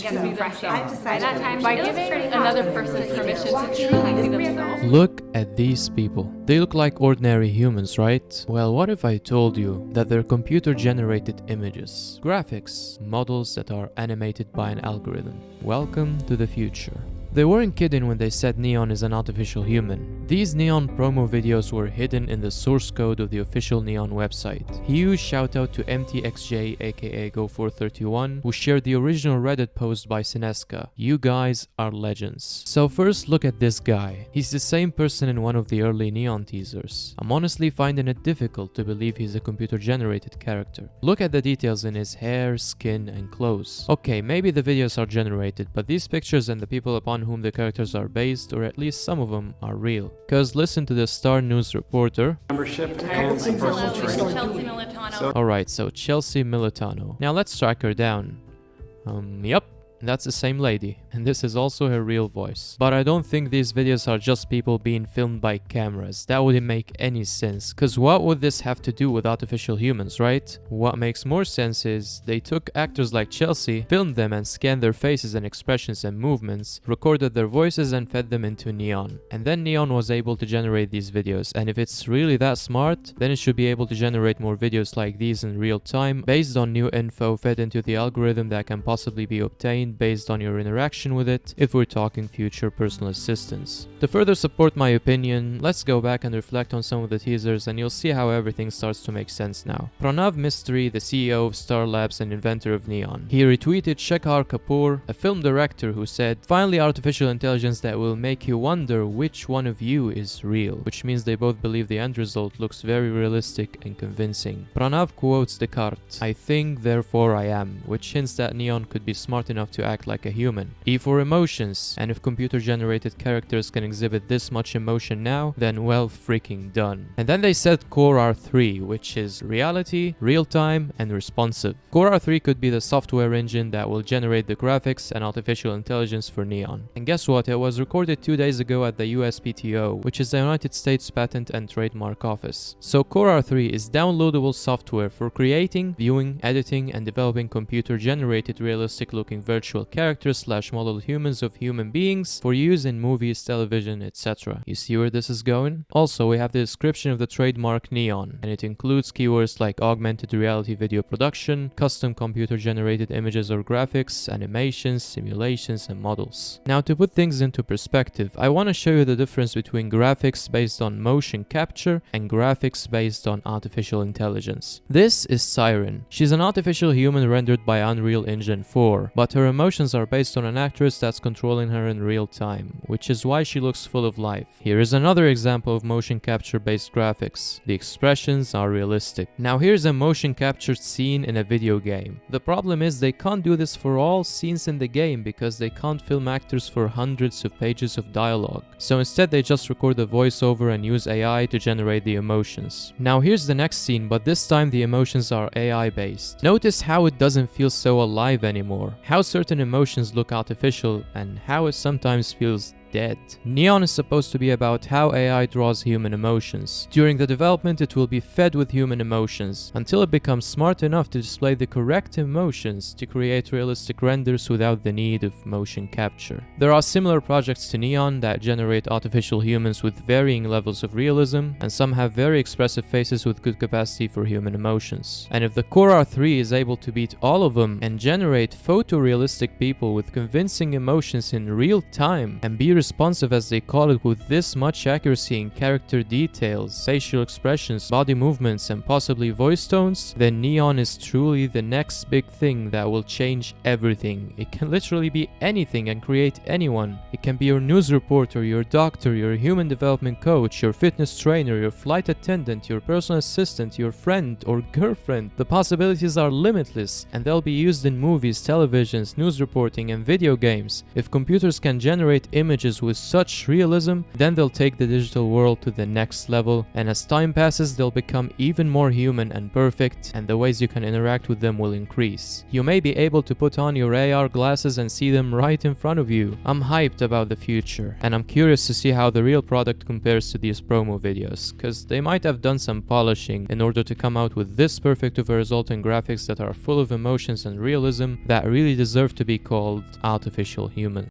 to be themselves. By that time, By giving another person permission to truly be themselves. Look at these people. They look like ordinary humans, right? Well, what if I told you that they're computer-generated images, graphics, models that are animated by an algorithm? Welcome to the future. They weren't kidding when they said Neon is an artificial human. These Neon promo videos were hidden in the source code of the official Neon website. Huge shout out to MTXJ aka Go431 who shared the original Reddit post by Sineska. You guys are legends. So first look at this guy. He's the same person in one of the early Neon teasers. I'm honestly finding it difficult to believe he's a computer generated character. Look at the details in his hair, skin and clothes. Okay, maybe the videos are generated, but these pictures and the people upon whom the characters are based, or at least some of them, are real. Cause listen to the Star News reporter. Membership and some personal training. Chelsea Militano. Alright, so Chelsea Militano. Now let's track her down. Yep. That's the same lady, and this is also her real voice. But I don't think these videos are just people being filmed by cameras. That wouldn't make any sense, cause what would this have to do with artificial humans, right? What makes more sense is they took actors like Chelsea, filmed them and scanned their faces and expressions and movements, recorded their voices and fed them into Neon. And then Neon was able to generate these videos, and if it's really that smart, then it should be able to generate more videos like these in real time, based on new info fed into the algorithm that can possibly be obtained based on your interaction with it, if we're talking future personal assistants. To further support my opinion, let's go back and reflect on some of the teasers and you'll see how everything starts to make sense now. Pranav Mistry, the CEO of Star Labs and inventor of Neon, he retweeted Shekhar Kapoor, a film director, who said, "Finally artificial intelligence that will make you wonder which one of you is real," which means they both believe the end result looks very realistic and convincing. Pranav quotes Descartes, "I think, therefore I am," which hints that Neon could be smart enough to act like a human. E for emotions, and if computer-generated characters can exhibit this much emotion now, then well freaking done. And then they said Core R3, which is reality, real-time, and responsive. Core R3 could be the software engine that will generate the graphics and artificial intelligence for Neon. And guess what? It was recorded 2 days ago at the USPTO, which is the United States Patent and Trademark Office. So Core R3 is downloadable software for creating, viewing, editing, and developing computer-generated realistic-looking virtual characters/modeled humans of human beings for use in movies, television, etc. You see where this is going? Also, we have the description of the trademark Neon, and it includes keywords like augmented reality video production, custom computer-generated images or graphics, animations, simulations, and models. Now, to put things into perspective, I want to show you the difference between graphics based on motion capture and graphics based on artificial intelligence. This is Siren. She's an artificial human rendered by Unreal Engine 4, but her emotions are based on an actress that's controlling her in real time, which is why she looks full of life. Here is another example of motion capture based graphics. The expressions are realistic. Now here's a motion captured scene in a video game. The problem is they can't do this for all scenes in the game because they can't film actors for hundreds of pages of dialogue. So instead they just record the voiceover and use AI to generate the emotions. Now here's the next scene, but this time the emotions are AI based. Notice how it doesn't feel so alive anymore. How certain emotions look artificial and how it sometimes feels dead. Neon is supposed to be about how AI draws human emotions. During the development, it will be fed with human emotions until it becomes smart enough to display the correct emotions to create realistic renders without the need of motion capture. There are similar projects to Neon that generate artificial humans with varying levels of realism, and some have very expressive faces with good capacity for human emotions. And if the Core R3 is able to beat all of them and generate photorealistic people with convincing emotions in real time and be responsive, as they call it, with this much accuracy in character details, facial expressions, body movements, and possibly voice tones, then Neon is truly the next big thing that will change everything. It can literally be anything and create anyone. It can be your news reporter, your doctor, your human development coach, your fitness trainer, your flight attendant, your personal assistant, your friend or girlfriend. The possibilities are limitless, and they'll be used in movies, televisions, news reporting, and video games. If computers can generate images images with such realism, then they'll take the digital world to the next level, and as time passes they'll become even more human and perfect, and the ways you can interact with them will increase. You may be able to put on your AR glasses and see them right in front of you. I'm hyped about the future, and I'm curious to see how the real product compares to these promo videos, cause they might have done some polishing in order to come out with this perfect of a result in graphics that are full of emotions and realism that really deserve to be called artificial human.